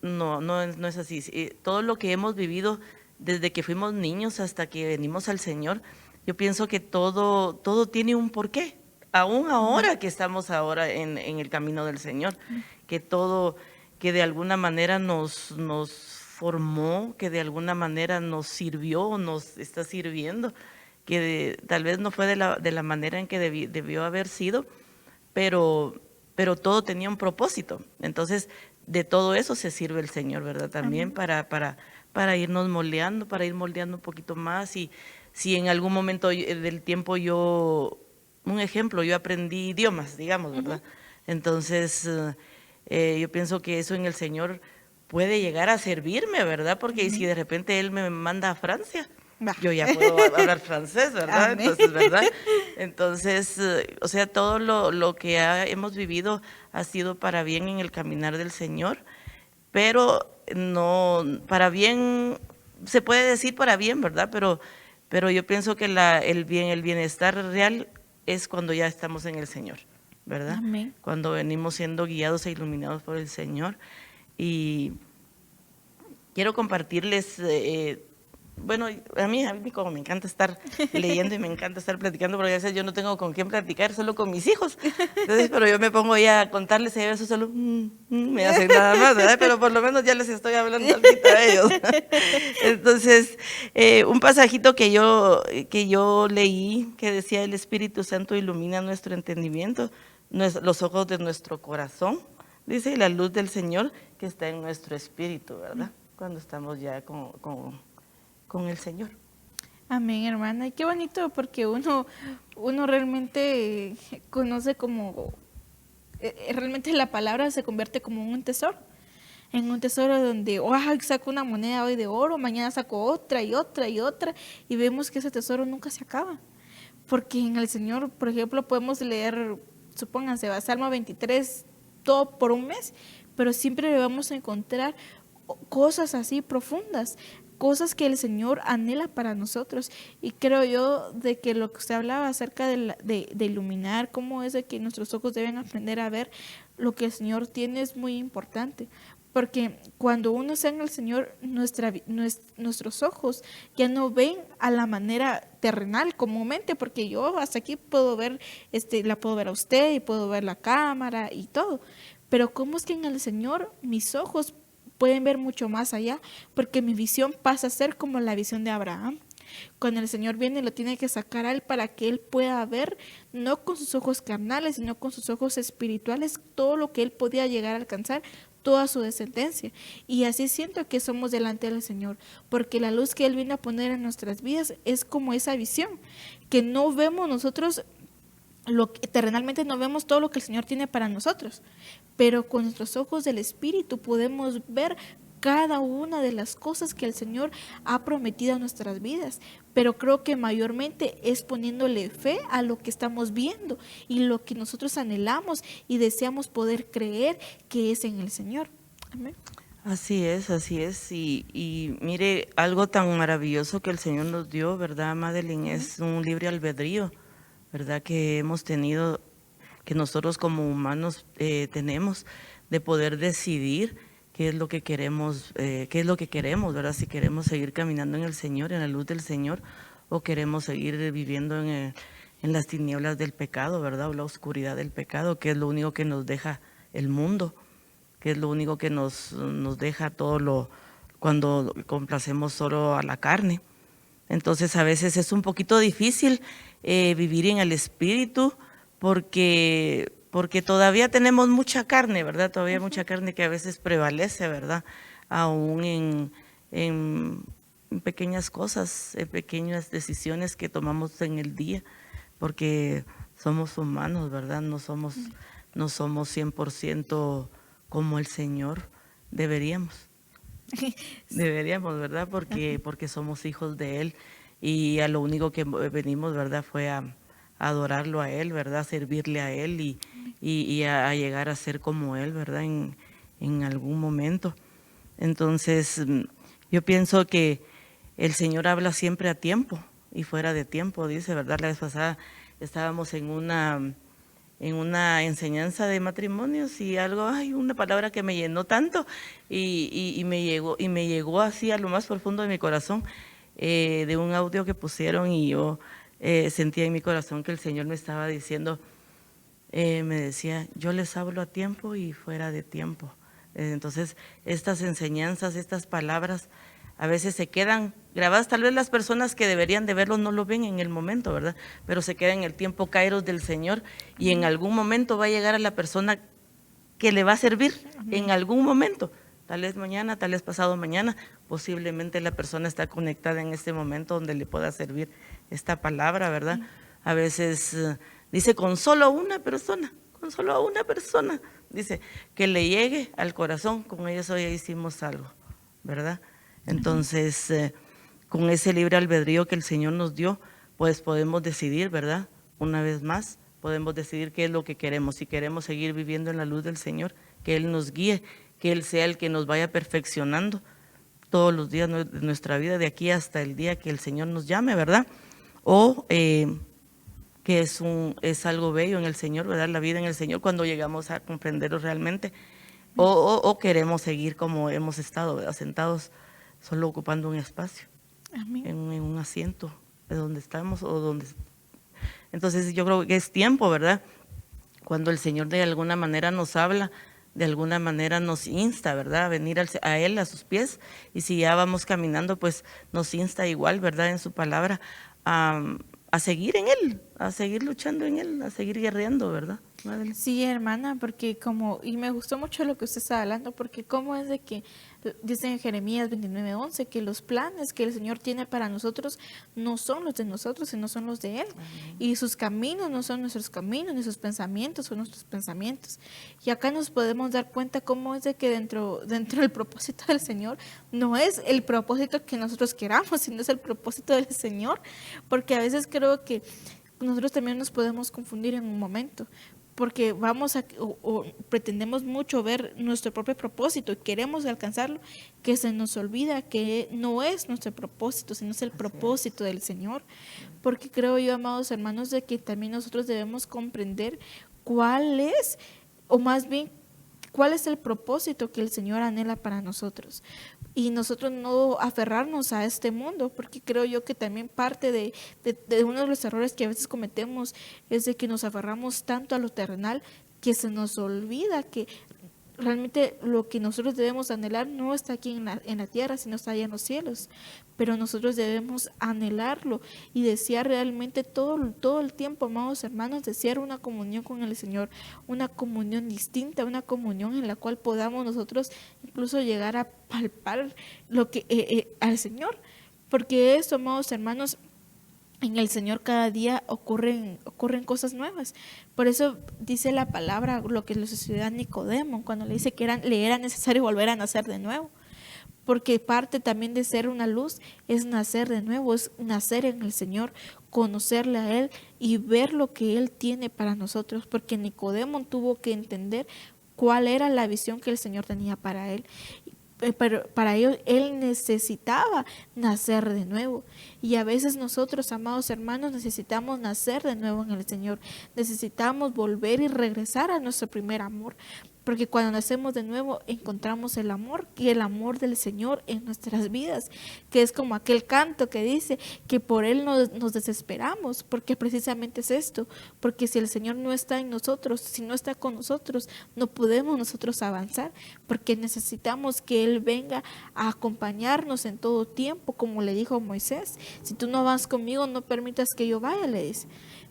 S2: no es así. Todo lo que hemos vivido desde que fuimos niños hasta que venimos al Señor, yo pienso que todo tiene un porqué. Aún ahora que estamos ahora en el camino del Señor, que todo, que de alguna manera nos formó, que de alguna manera nos sirvió, nos está sirviendo, que tal vez no fue de la manera en que debió haber sido, pero todo tenía un propósito. Entonces, de todo eso se sirve el Señor, ¿verdad? También para irnos moldeando, para ir moldeando un poquito más. Y si en algún momento del tiempo un ejemplo, yo aprendí idiomas, digamos, ¿verdad? Entonces, yo pienso que eso en el Señor puede llegar a servirme, ¿verdad? Porque si de repente Él me manda a Francia, yo ya puedo hablar francés, ¿verdad?
S1: Amén.
S2: Entonces, ¿verdad? Entonces, o sea, todo lo que hemos vivido ha sido para bien en el caminar del Señor, pero no, para bien, se puede decir para bien, ¿verdad? Pero yo pienso que el bienestar real es cuando ya estamos en el Señor, ¿verdad?
S1: Amén.
S2: Cuando venimos siendo guiados e iluminados por el Señor. Y quiero compartirles, bueno, a mí como me encanta estar leyendo y me encanta estar platicando, porque a veces yo no tengo con quién platicar, solo con mis hijos. Entonces, pero yo me pongo ya a contarles y a veces solo me hacen nada más, ¿verdad? Pero por lo menos ya les estoy hablando algo a ellos. Entonces, un pasajito que yo leí que decía: el Espíritu Santo ilumina nuestro entendimiento, los ojos de nuestro corazón, dice, y la luz del Señor que está en nuestro espíritu, ¿verdad? Cuando estamos ya con el Señor.
S1: Amén, hermana. Y qué bonito, porque uno realmente conoce como, realmente la palabra se convierte como en un tesoro donde, saco una moneda hoy de oro, mañana saco otra y otra y otra, y vemos que ese tesoro nunca se acaba. Porque en el Señor, por ejemplo, podemos leer, supónganse, Salmo 23, todo por un mes, pero siempre le vamos a encontrar cosas así profundas, cosas que el Señor anhela para nosotros. Y creo yo de que lo que usted hablaba acerca de iluminar, cómo es de que nuestros ojos deben aprender a ver lo que el Señor tiene, es muy importante. Porque cuando uno está en el Señor, nuestros ojos ya no ven a la manera terrenal comúnmente, porque yo hasta aquí puedo ver, la puedo ver a usted y puedo ver la cámara y todo. Pero cómo es que en el Señor mis ojos pueden ver mucho más allá, porque mi visión pasa a ser como la visión de Abraham. Cuando el Señor viene, lo tiene que sacar a él para que él pueda ver, no con sus ojos carnales, sino con sus ojos espirituales, todo lo que él podía llegar a alcanzar, toda su descendencia. Y así siento que somos delante del Señor, porque la luz que él vino a poner en nuestras vidas es como esa visión, que no vemos nosotros, terrenalmente no vemos todo lo que el Señor tiene para nosotros, pero con nuestros ojos del Espíritu podemos ver cada una de las cosas que el Señor ha prometido a nuestras vidas. Pero creo que mayormente es poniéndole fe a lo que estamos viendo y lo que nosotros anhelamos y deseamos poder creer que es en el Señor. Amén.
S2: Así es, así es. Y mire, algo tan maravilloso que el Señor nos dio, ¿verdad, Madeline? Es un libre albedrío, ¿verdad? Que hemos tenido, que nosotros como humanos tenemos, de poder decidir qué es lo que queremos, ¿verdad? Si queremos seguir caminando en el Señor, en la luz del Señor, o queremos seguir viviendo en las tinieblas del pecado, ¿verdad? O la oscuridad del pecado, que es lo único que nos deja el mundo, que es lo único que nos deja cuando complacemos solo a la carne. Entonces a veces es un poquito difícil vivir en el Espíritu porque todavía tenemos mucha carne, ¿verdad? Todavía hay mucha carne que a veces prevalece, ¿verdad? Aún en pequeñas cosas, en pequeñas decisiones que tomamos en el día, porque somos humanos, ¿verdad? No somos 100% como el Señor deberíamos. Deberíamos, ¿verdad? Porque somos hijos de Él y a lo único que venimos, ¿verdad? Fue a adorarlo a Él, ¿verdad? A servirle a Él y a llegar a ser como Él, ¿verdad? En algún momento. Entonces, yo pienso que el Señor habla siempre a tiempo y fuera de tiempo, dice, ¿verdad? La vez pasada estábamos en una enseñanza de matrimonios y algo, ay, una palabra que me llenó tanto y me llegó así a lo más profundo de mi corazón, de un audio que pusieron y yo sentía en mi corazón que el Señor me estaba diciendo, me decía, yo les hablo a tiempo y fuera de tiempo. Entonces, estas enseñanzas, estas palabras, a veces se quedan grabadas. Tal vez las personas que deberían de verlo no lo ven en el momento, ¿verdad? Pero se queda en el tiempo kairos del Señor y en algún momento va a llegar a la persona que le va a servir, en algún momento. Tal vez mañana, tal vez pasado mañana, posiblemente la persona está conectada en este momento donde le pueda servir esta palabra, ¿verdad? A veces dice con solo una persona, dice que le llegue al corazón, con ellos hoy hicimos algo, ¿verdad? Entonces, con ese libre albedrío que el Señor nos dio, pues podemos decidir, ¿verdad? Una vez más, podemos decidir qué es lo que queremos. Si queremos seguir viviendo en la luz del Señor, que Él nos guíe, que Él sea el que nos vaya perfeccionando todos los días de nuestra vida, de aquí hasta el día que el Señor nos llame, ¿verdad? O que es algo bello en el Señor, ¿verdad? La vida en el Señor, cuando llegamos a comprenderlo realmente. O queremos seguir como hemos estado, ¿verdad? Sentados, solo ocupando un espacio, en un asiento de donde estamos o donde. Entonces yo creo que es tiempo, ¿verdad? Cuando el Señor de alguna manera nos habla, de alguna manera nos insta, ¿verdad? A venir a Él, a sus pies, y si ya vamos caminando, pues nos insta igual, ¿verdad? En su palabra, a seguir en Él, a seguir luchando en Él, a seguir guerreando, ¿verdad? Madre.
S1: Sí, hermana, porque y me gustó mucho lo que usted está hablando, porque cómo es de que dice en Jeremías 29:11 que los planes que el Señor tiene para nosotros no son los de nosotros, sino son los de Él. Y sus caminos no son nuestros caminos, ni sus pensamientos son nuestros pensamientos. Y acá nos podemos dar cuenta cómo es de que dentro del propósito del Señor no es el propósito que nosotros queramos, sino es el propósito del Señor, porque a veces creo que nosotros también nos podemos confundir en un momento, porque o pretendemos mucho ver nuestro propio propósito y queremos alcanzarlo, que se nos olvida que no es nuestro propósito, sino es el propósito del Señor. Porque creo yo, amados hermanos, de que también nosotros debemos comprender cuál es, o más bien, cuál es el propósito que el Señor anhela para nosotros. Y nosotros no aferrarnos a este mundo, porque creo yo que también parte de uno de los errores que a veces cometemos es de que nos aferramos tanto a lo terrenal que se nos olvida que realmente lo que nosotros debemos anhelar no está aquí en la tierra, sino está allá en los cielos. Pero nosotros debemos anhelarlo y desear realmente todo el tiempo, amados hermanos, desear una comunión con el Señor, una comunión distinta, una comunión en la cual podamos nosotros incluso llegar a palpar lo que al Señor. Porque eso, amados hermanos, en el Señor cada día ocurren cosas nuevas. Por eso dice la palabra, lo que le sucedió a Nicodemo, cuando le dice que le era necesario volver a nacer de nuevo. Porque parte también de ser una luz es nacer de nuevo, es nacer en el Señor, conocerle a Él y ver lo que Él tiene para nosotros. Porque Nicodemo tuvo que entender cuál era la visión que el Señor tenía para él. Pero para ello él necesitaba nacer de nuevo. Y a veces nosotros, amados hermanos, necesitamos nacer de nuevo en el Señor. Necesitamos volver y regresar a nuestro primer amor. Porque cuando nacemos de nuevo encontramos el amor y el amor del Señor en nuestras vidas, que es como aquel canto que dice que por Él nos desesperamos, porque precisamente es esto, porque si el Señor no está en nosotros, si no está con nosotros, no podemos nosotros avanzar, porque necesitamos que Él venga a acompañarnos en todo tiempo, como le dijo Moisés, si tú no vas conmigo, no permitas que yo vaya, le dice.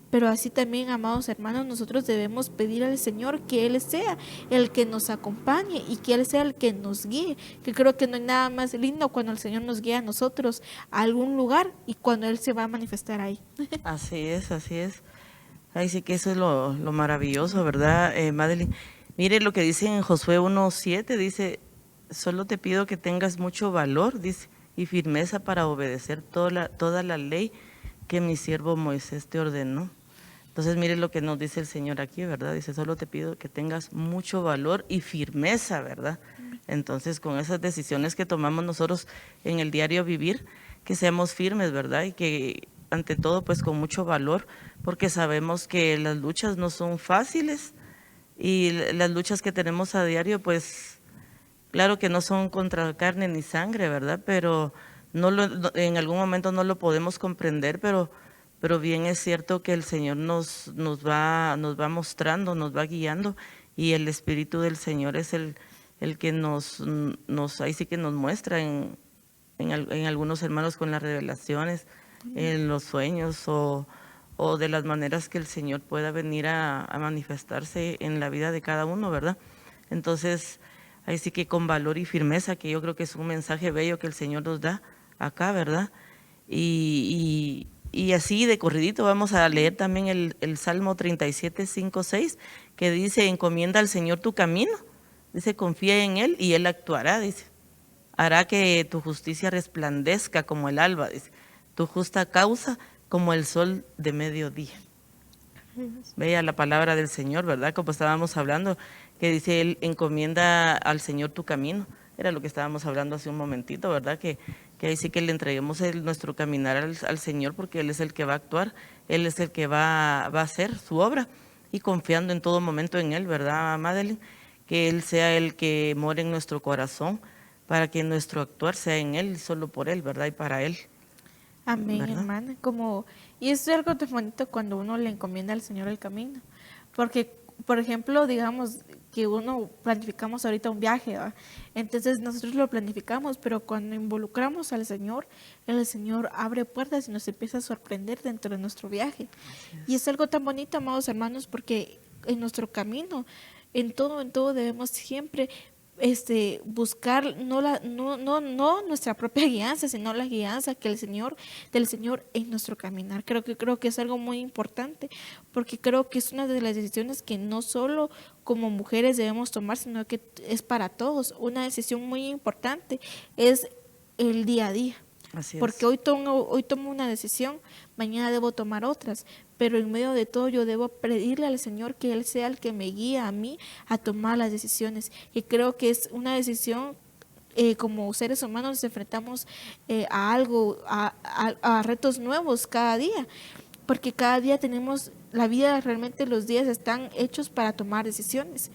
S1: Pero así también, amados hermanos, nosotros debemos pedir al Señor que Él sea el que nos acompañe y que Él sea el que nos guíe. Que creo que no hay nada más lindo cuando el Señor nos guía a nosotros a algún lugar y cuando Él se va a manifestar ahí.
S2: Así es, así es. Ahí sí que eso es lo maravilloso, ¿verdad, Madeline? Mire lo que dice en Josué 1:7, dice, solo te pido que tengas mucho valor, dice, y firmeza para obedecer toda la ley que mi siervo Moisés te ordenó. Entonces, mire lo que nos dice el Señor aquí, ¿verdad? Dice, solo te pido que tengas mucho valor y firmeza, ¿verdad? Entonces, con esas decisiones que tomamos nosotros en el diario vivir, que seamos firmes, ¿verdad? Y que, ante todo, pues con mucho valor, porque sabemos que las luchas no son fáciles y las luchas que tenemos a diario, pues, claro que no son contra carne ni sangre, ¿verdad? Pero en algún momento no lo podemos comprender, pero bien es cierto que el Señor nos va mostrando, nos va guiando, y el Espíritu del Señor es el que ahí sí que nos muestra en algunos hermanos con las revelaciones, en los sueños o de las maneras que el Señor pueda venir a manifestarse en la vida de cada uno, ¿verdad? Entonces, ahí sí que con valor y firmeza, que yo creo que es un mensaje bello que el Señor nos da acá, ¿verdad? Y así de corridito vamos a leer también el Salmo 37, 5, 6, que dice, encomienda al Señor tu camino, dice, confía en Él y Él actuará, dice, hará que tu justicia resplandezca como el alba, dice, tu justa causa como el sol de mediodía. Veía la palabra del Señor, ¿verdad? Como estábamos hablando, que dice, Él encomienda al Señor tu camino. Era lo que estábamos hablando hace un momentito, ¿verdad? Que ahí sí que le entreguemos nuestro caminar al Señor, porque Él es el que va a actuar, Él es el que va a hacer su obra, y confiando en todo momento en Él, ¿verdad, Madeline? Que Él sea el que more en nuestro corazón, para que nuestro actuar sea en Él, solo por Él, ¿verdad? Y para Él.
S1: Amén,
S2: ¿Verdad?
S1: hermana. Y esto es algo tan bonito cuando uno le encomienda al Señor el camino. Porque, por ejemplo, digamos que uno planificamos ahorita un viaje, ¿va? Entonces nosotros lo planificamos, pero cuando involucramos al Señor, el Señor abre puertas y nos empieza a sorprender dentro de nuestro viaje. Y es algo tan bonito, amados hermanos, porque en nuestro camino, en todo debemos siempre buscar no nuestra propia guianza, sino la guianza que del Señor en nuestro caminar. Creo que es algo muy importante, porque creo que es una de las decisiones que no solo como mujeres debemos tomar, sino que es para todos. Una decisión muy importante es el día a día.
S2: Así es.
S1: Porque hoy tomo una decisión, mañana debo tomar otras, pero en medio de todo yo debo pedirle al Señor que Él sea el que me guíe a mí a tomar las decisiones. Y creo que es una decisión, como seres humanos nos enfrentamos a algo, a retos nuevos cada día, porque cada día tenemos, la vida realmente, los días están hechos para tomar decisiones.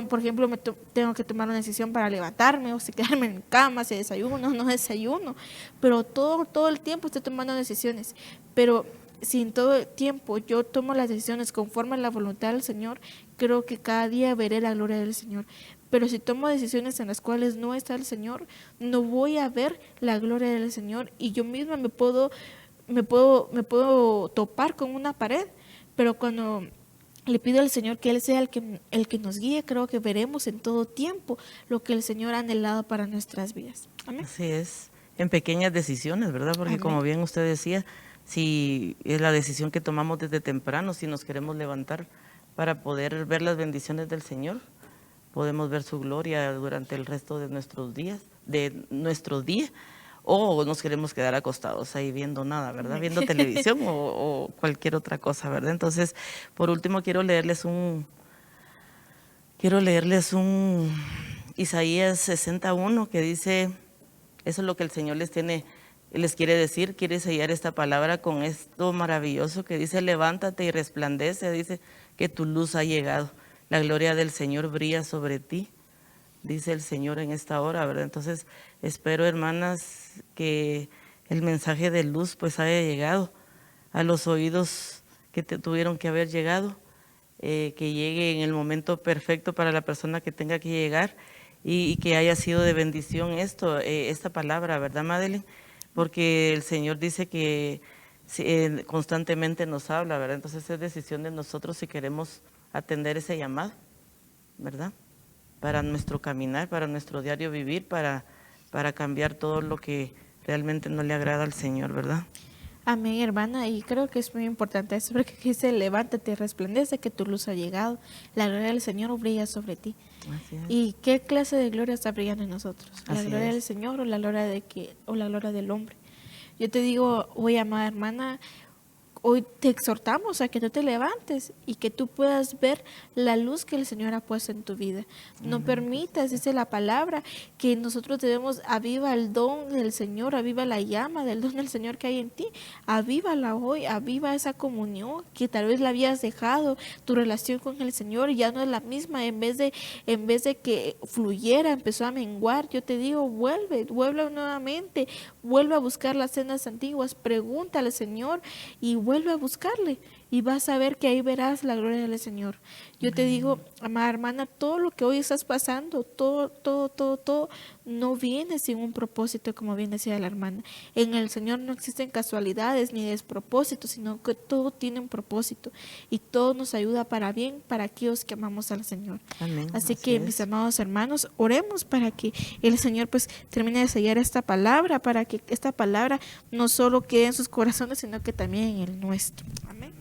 S1: Por ejemplo, tengo que tomar una decisión para levantarme, o si quedarme en cama, si desayuno, no desayuno, pero todo el tiempo estoy tomando decisiones. Pero si en todo el tiempo yo tomo las decisiones conforme a la voluntad del Señor, creo que cada día veré la gloria del Señor. Pero si tomo decisiones en las cuales no está el Señor, no voy a ver la gloria del Señor, y yo misma me puedo topar con una pared. Pero cuando le pido al Señor que Él sea el que nos guíe, creo que veremos en todo tiempo lo que el Señor ha anhelado para nuestras vidas. Amén.
S2: Así es, en pequeñas decisiones, ¿verdad? Porque
S1: Amén.
S2: como bien usted decía, si es la decisión que tomamos desde temprano, si nos queremos levantar para poder ver las bendiciones del Señor, podemos ver su gloria durante el resto de nuestros días, o nos queremos quedar acostados ahí viendo nada, ¿verdad? Viendo televisión o cualquier otra cosa, ¿verdad? Entonces, por último, quiero leerles un Isaías 61 que dice, eso es lo que el Señor les quiere decir, quiere sellar esta palabra con esto maravilloso que dice, levántate y resplandece, dice que tu luz ha llegado, la gloria del Señor brilla sobre ti, dice el Señor en esta hora, ¿verdad? Entonces, espero, hermanas, que el mensaje de luz pues haya llegado a los oídos que tuvieron que haber llegado, que llegue en el momento perfecto para la persona que tenga que llegar, y que haya sido de bendición esta palabra, ¿verdad, Madeline? Porque el Señor dice que constantemente nos habla, ¿verdad? Entonces es decisión de nosotros si queremos atender ese llamado, ¿verdad? Para nuestro caminar, para nuestro diario vivir, para cambiar todo lo que realmente no le agrada al Señor, ¿verdad?
S1: Amén, hermana, y creo que es muy importante eso, porque dice, levántate y resplandece que tu luz ha llegado, la gloria del Señor brilla sobre ti.
S2: Así es.
S1: ¿Y qué clase de gloria está brillando en nosotros? ¿La
S2: Así
S1: gloria
S2: es.
S1: del Señor o la gloria del hombre? Yo te digo, hoy, amada hermana, hoy te exhortamos a que tú te levantes y que tú puedas ver la luz que el Señor ha puesto en tu vida. No permitas, dice la palabra, que nosotros debemos, aviva el don del Señor, aviva la llama del don del Señor que hay en ti. Avívala hoy, aviva esa comunión que tal vez la habías dejado, tu relación con el Señor ya no es la misma, en vez de que fluyera, empezó a menguar. Yo te digo, vuelve nuevamente, vuelve a buscar las sendas antiguas, pregúntale al Señor y vuelve a buscarle y vas a ver que ahí verás la gloria del Señor. Yo te digo, amada hermana, todo lo que hoy estás pasando, todo, no viene sin un propósito, como bien decía la hermana. En el Señor no existen casualidades ni despropósitos, sino que todo tiene un propósito y todo nos ayuda para bien para aquellos que amamos al Señor.
S2: Amén.
S1: Así que, mis amados hermanos, oremos para que el Señor pues termine de sellar esta palabra, para que esta palabra no solo quede en sus corazones, sino que también en el nuestro. Amén.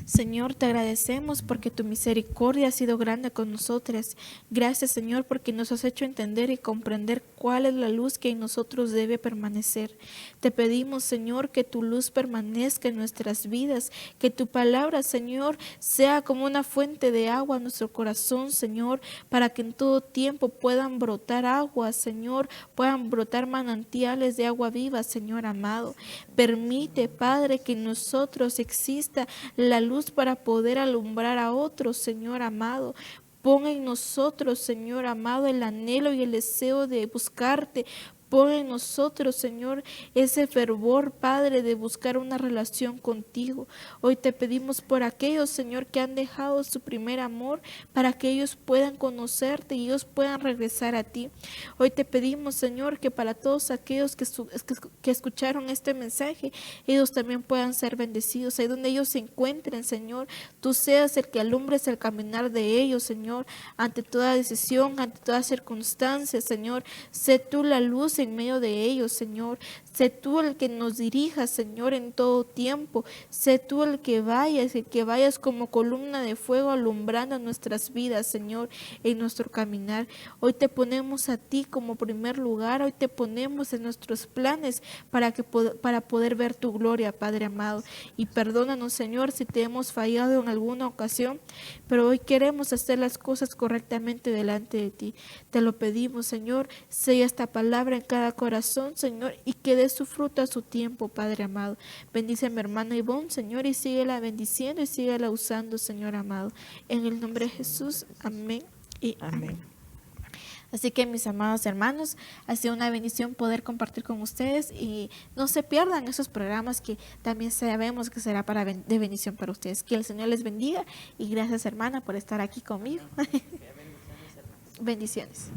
S1: Señor, te agradecemos porque tu misericordia ha sido grande con nosotras. Gracias, Señor, porque nos has hecho entender y comprender cuál es la luz que en nosotros debe permanecer. Te pedimos, Señor, que tu luz permanezca en nuestras vidas, que tu palabra, Señor, sea como una fuente de agua en nuestro corazón, Señor, para que en todo tiempo puedan brotar aguas, Señor, puedan brotar manantiales de agua viva, Señor amado. Permite, Padre, que en nosotros exista la luz para poder alumbrar a otros, Señor amado. Pon en nosotros, Señor amado, el anhelo y el deseo de buscarte. Pon en nosotros, Señor, ese fervor, Padre, de buscar una relación contigo. Hoy te pedimos por aquellos, Señor, que han dejado su primer amor, para que ellos puedan conocerte y ellos puedan regresar a ti. Hoy te pedimos, Señor, que para todos aquellos que escucharon este mensaje, ellos también puedan ser bendecidos. Ahí donde ellos se encuentren, Señor, tú seas el que alumbres el caminar de ellos, Señor, ante toda decisión, ante toda circunstancia, Señor. Sé tú la luz en medio de ellos, Señor. Sé tú el que nos dirija, Señor, en todo tiempo. Sé tú el que vayas como columna de fuego alumbrando nuestras vidas, Señor, en nuestro caminar. Hoy te ponemos a ti como primer lugar. Hoy te ponemos en nuestros planes para poder ver tu gloria, Padre amado. Y perdónanos, Señor, si te hemos fallado en alguna ocasión, pero hoy queremos hacer las cosas correctamente delante de ti. Te lo pedimos, Señor. Sella esta palabra en cada corazón, Señor, y que dé su fruto a su tiempo, Padre amado. Bendice a mi hermana Ivonne, Señor, y síguela bendiciendo y síguela usando, Señor amado. En el nombre de Jesús, amén y amén. Así que, mis amados hermanos, ha sido una bendición poder compartir con ustedes y no se pierdan esos programas que también sabemos que será de bendición para ustedes. Que el Señor les bendiga y gracias, hermana, por estar aquí conmigo. Bendiciones.